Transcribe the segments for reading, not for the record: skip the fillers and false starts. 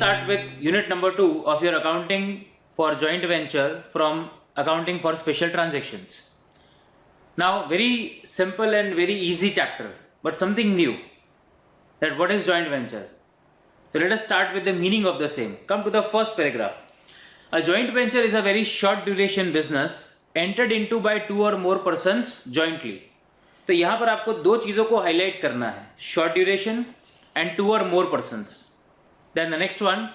start with unit number 2 of your accounting for joint venture from accounting for special transactions. Now, very simple and very easy chapter, but something new. That what is joint venture? So let us start with the meaning of the same. Come to the first paragraph. A joint venture is a very short duration business entered into by two or more persons jointly. तो यहाँ पर आपको दो चीज़ों को highlight करना है, short duration and two or more persons. Then the next one,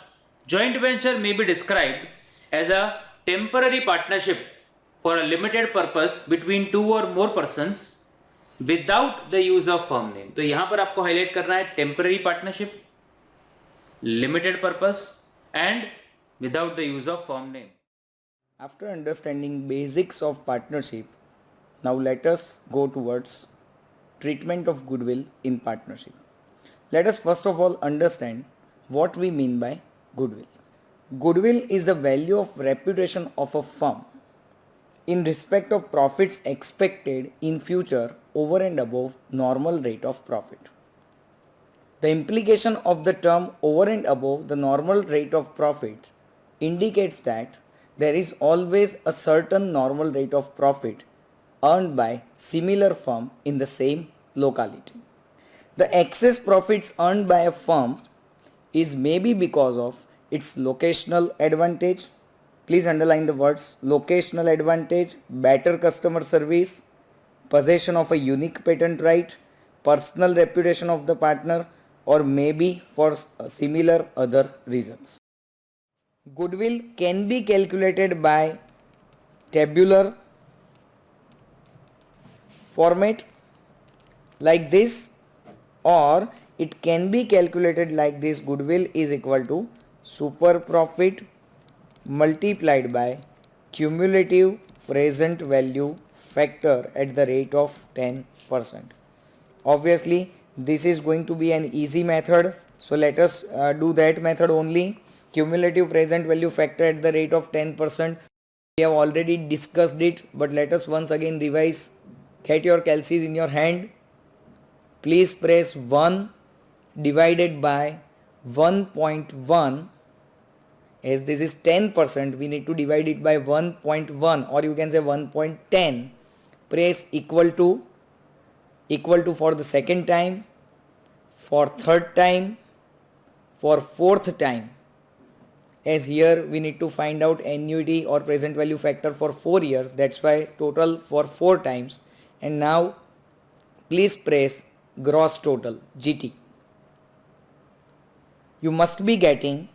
joint venture may be described as a temporary partnership for a limited purpose between two or more persons without the use of firm name. तो यहाँ पर आपको highlight करना है temporary partnership, limited purpose and without the use of firm name. After understanding basics of partnership, now let us go towards treatment of goodwill in partnership. Let us first of all understand what we mean by goodwill. Goodwill is the value of reputation of a firm in respect of profits expected in future over and above normal rate of profit. The implication of the term over and above the normal rate of profits indicates that there is always a certain normal rate of profit earned by similar firm in the same locality. The excess profits earned by a firm is maybe because of its locational advantage. Please underline the words locational advantage, better customer service, possession of a unique patent right, personal reputation of the partner, or maybe for similar other reasons. Goodwill can be calculated by tabular format like this, or it can be calculated like this: goodwill is equal to super profit multiplied by cumulative present value factor at the rate of 10%. Obviously this is going to be an easy method, so let us do that method only. Cumulative present value factor at the rate of 10%. We have already discussed it, but let us once again revise. Get your calces in your hand. Please press 1 divided by 1.1. As this is 10%, we need to divide it by 1.1, or you can say 1.10. Press equal to for the second time, for third time, for fourth time. As here we need to find out annuity or present value factor for 4 years, that's why total for 4 times. And now please press gross total GT. You must be getting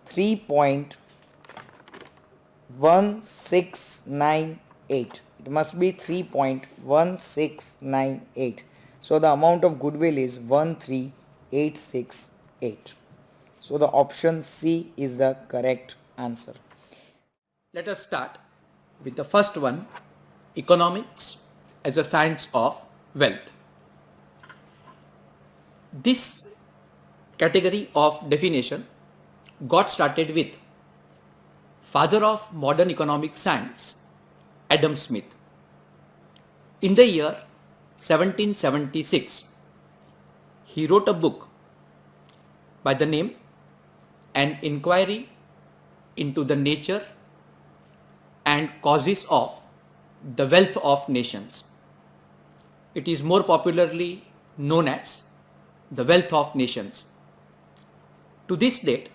3.1698. It must be 3.1698. So the amount of goodwill is 13868. So the option C is the correct answer. Let us start with the first one, economics as a science of wealth. This category of definition got started with father of modern economic science, Adam Smith. In the year 1776, he wrote a book by the name An Inquiry into the Nature and Causes of the Wealth of Nations. It is more popularly known as The Wealth of Nations. To this date,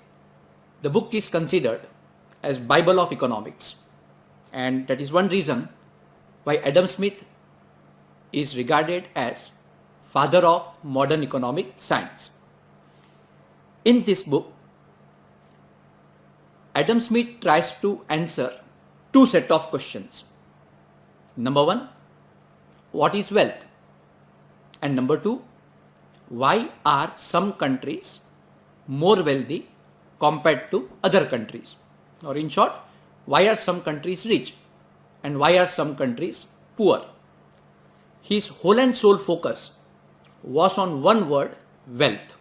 the book is considered as Bible of economics, and that is one reason why Adam Smith is regarded as father of modern economic science. In this book, Adam Smith tries to answer two set of questions. Number one, what is wealth? And number two, why are some countries more wealthy compared to other countries? Or in short, why are some countries rich and why are some countries poor? His whole and soul focus was on one word, wealth.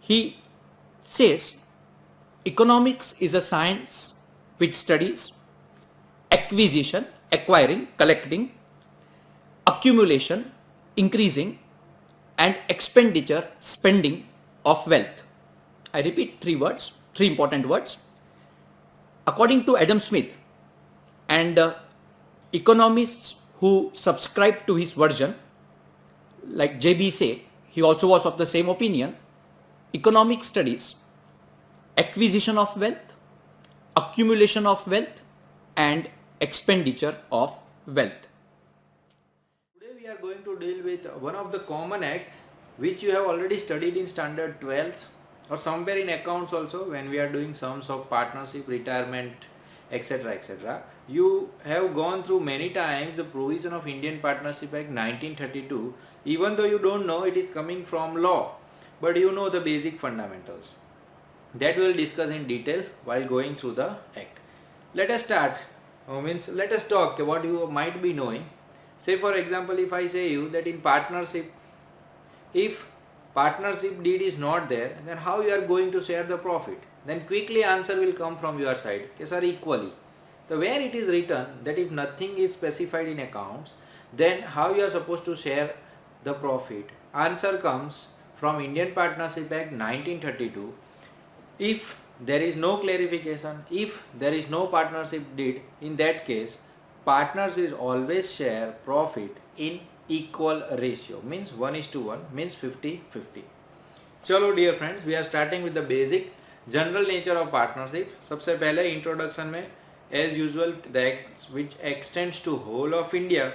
He says economics is a science which studies acquisition, acquiring, collecting, accumulation, increasing, and expenditure, spending of wealth. I repeat three words, three important words. According to Adam Smith and economists who subscribe to his version, like J.B. Say, he also was of the same opinion. Economic studies, acquisition of wealth, accumulation of wealth, and expenditure of wealth. Today we are going to deal with one of the common act which you have already studied in standard 12th or somewhere in accounts also when we are doing sums of partnership, retirement, etc. etc. You have gone through many times the provision of Indian Partnership Act 1932, even though you don't know it is coming from law, but you know the basic fundamentals. That we will discuss in detail while going through the act. Let us start, let us talk what you might be knowing. Say for example, if I say you that in partnership, if partnership deed is not there, then how you are going to share the profit? Then quickly answer will come from your side, okay, sir, equally. So where it is written that if nothing is specified in accounts, then how you are supposed to share the profit? Answer comes from Indian Partnership Act 1932. If there is no clarification, if there is no partnership deed, in that case, partners will always share profit in equal ratio, means 1:1, means 50-50. चलो dear friends, we are starting with the basic general nature of partnership. सबसे पहले introduction में as usual the act which extends to whole of India.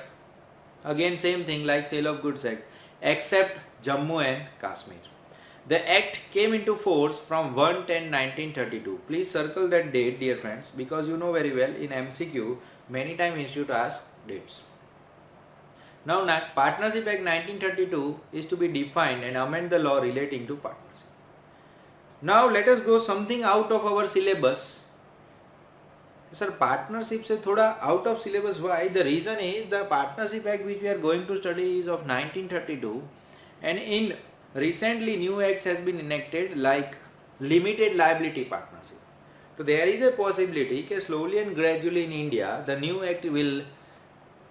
Again same thing like Sale of Goods Act, except Jammu and Kashmir. The act came into force from 1/10/1932. Please circle that date dear friends, because you know very well in MCQ many times institute asks dates. Now Partnership Act 1932 is to be defined and amend the law relating to partnership. Now let us go something out of our syllabus. Sir, partnership से थोड़ा out of syllabus. Why? The reason is the Partnership Act which we are going to study is of 1932, and in recently new acts has been enacted like limited liability partnership. So there is a possibility that slowly and gradually in India the new act will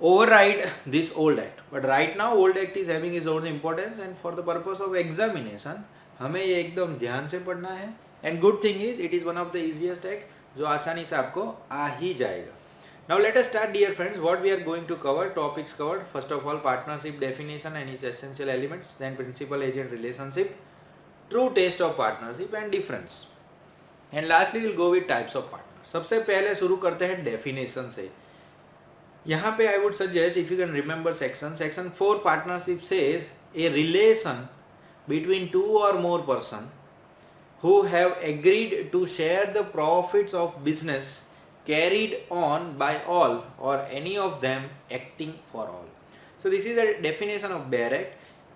override this old act. But right now old act is having its own importance, and for the purpose of examination हमें ये एकदम ध्यान से पढ़ना है. And good thing is it is one of the easiest act जो आसानी से आपको आ ही जाएगा. Now let us start dear friends what we are going to cover. Topics covered. First of all, partnership definition and its essential elements, then principal agent relationship, true test of partnership and difference, and lastly we will go with types of partners. सबसे पहले शुरू करते हैं definition से. यहाँ पे I would suggest if you can remember section 4 partnership says a relation between two or more person who have agreed to share the profits of business carried on by all or any of them acting for all. So this is the definition of bare act.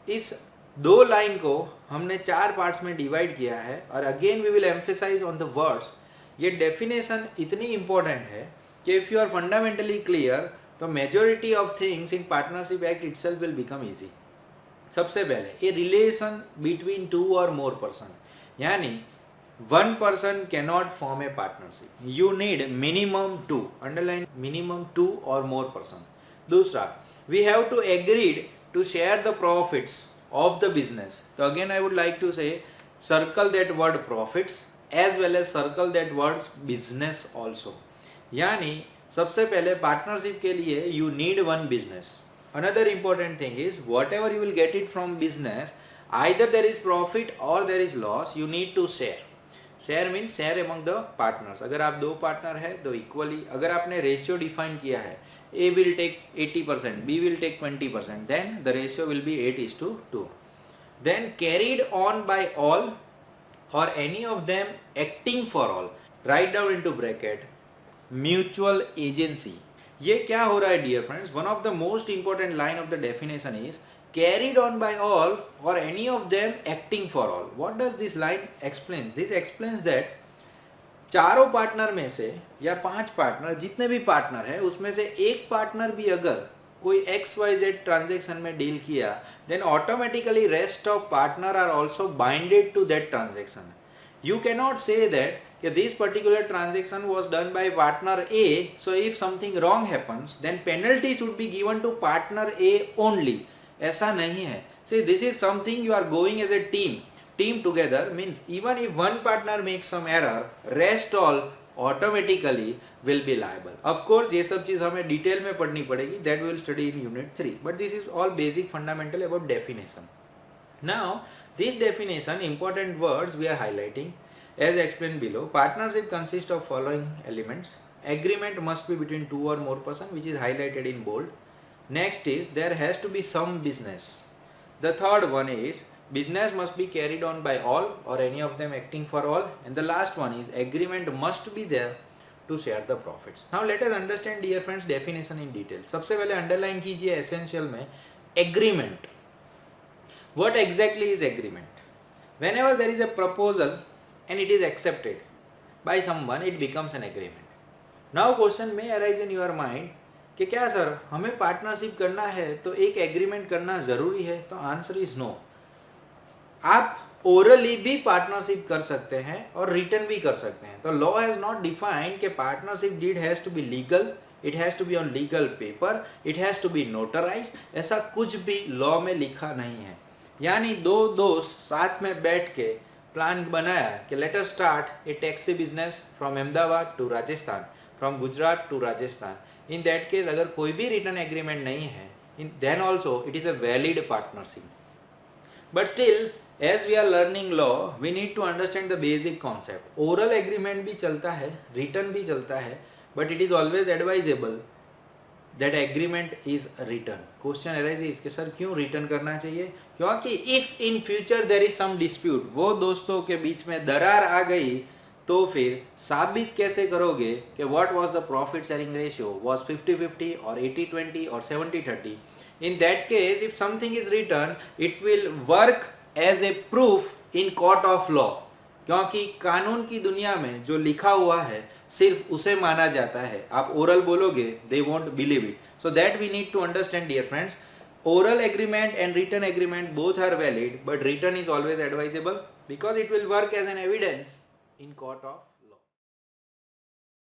इस दो line को हमने चार parts में divide किया है, और again we will emphasise on the words. ये डेफिनेशन इतनी इंपॉर्टेंट है कि if you are fundamentally clear तो majority of things in partnership act itself will become easy. सबसे पहले ए रिलेशन बिटवीन टू और मोर पर्सन, यानी one person cannot form a partnership, you need minimum two, underline minimum two और more person. दूसरा, we have to agreed to share the profits of the business. So again I would like to say circle that word profits as well as circle that word business also. यानी सबसे पहले partnership के लिए you need one business. Another important thing is whatever you will get it from business, either there is profit or there is loss, you need to share. Share means share among the partners. अगर आप दो partner है तो equally, अगर आपने ratio define किया है A will take 80%, B will take 20%, then the ratio will be 8:2. Then carried on by all or any of them acting for all. Write down into bracket mutual agency. ये क्या हो रहा है dear friends? One of the most important line of the definition is carried on by all or any of them acting for all. What does this line explain? This explains that चारों partner में से या पांच partner जितने भी partner है उसमें से एक पार्टनर भी अगर कोई XYZ ट्रांजेक्शन में डील किया, then automatically rest of partner are also binded to that transaction. You cannot say that this particular transaction was done by partner A, so if something wrong happens then penalty should be given to partner A only. ऐसा नहीं है. See, this is something you are going as a team team together means even if one partner makes some error, rest all automatically will be liable. Of course ये सब चीज हमें detail में पढ़नी पड़ेगी, that we will study in unit 3, but this is all basic fundamental about definition. Now this definition, important words we are highlighting as explained below. Partnership consists of following elements. Agreement must be between two or more persons, which is highlighted in bold. Next is there has to be some business. The third one is business must be carried on by all or any of them acting for all. And the last one is agreement must be there to share the profits. Now let us understand, dear friends, definition in detail. सबसे पहले underline कीजिए essential में agreement. What exactly is agreement? Whenever there is a proposal and it is accepted by someone, it becomes an agreement. Now question may arise in your mind कि क्या sir हमें partnership करना है तो एक agreement करना जरूरी है? तो आंसर इज नो. आप ओरली भी पार्टनरशिप कर सकते हैं और रिटर्न भी कर सकते हैं. तो लॉ हैज नॉट डिफाइंड कि partnership deed has to be legal, it has to be on legal paper, it has to be notarise. ऐसा कुछ भी लॉ में लिखा नहीं है. यानी दो दोस्त साथ में बैठ के प्लान बनाया कि let us start a taxi business from Ahmedabad to Rajasthan, from Gujarat to Rajasthan. In that case अगर कोई भी रिटर्न एग्रीमेंट नहीं है, then also it is a valid partnership. But still, as we are learning law, we need to understand the basic concept. Oral agreement भी चलता है, written भी चलता है, but it is always advisable that agreement is written. Question arises कि sir क्यों written करना चाहिए? क्योंकि if in future there is some dispute, वो दोस्तों के बीच में दरार आ गई, तो फिर साबित कैसे करोगे कि what was the profit sharing ratio, was 50-50 or 80-20 or 70-30? In that case, if something is written, it will work as a proof in court of law. क्योंकि कानून की दुनिया में जो लिखा हुआ है सिर्फ उसे माना जाता है. आप oral बोलोगे, they won't believe it. So that we need to understand, dear friends. Oral agreement and written agreement both are valid, but written is always advisable because it will work as an evidence in court of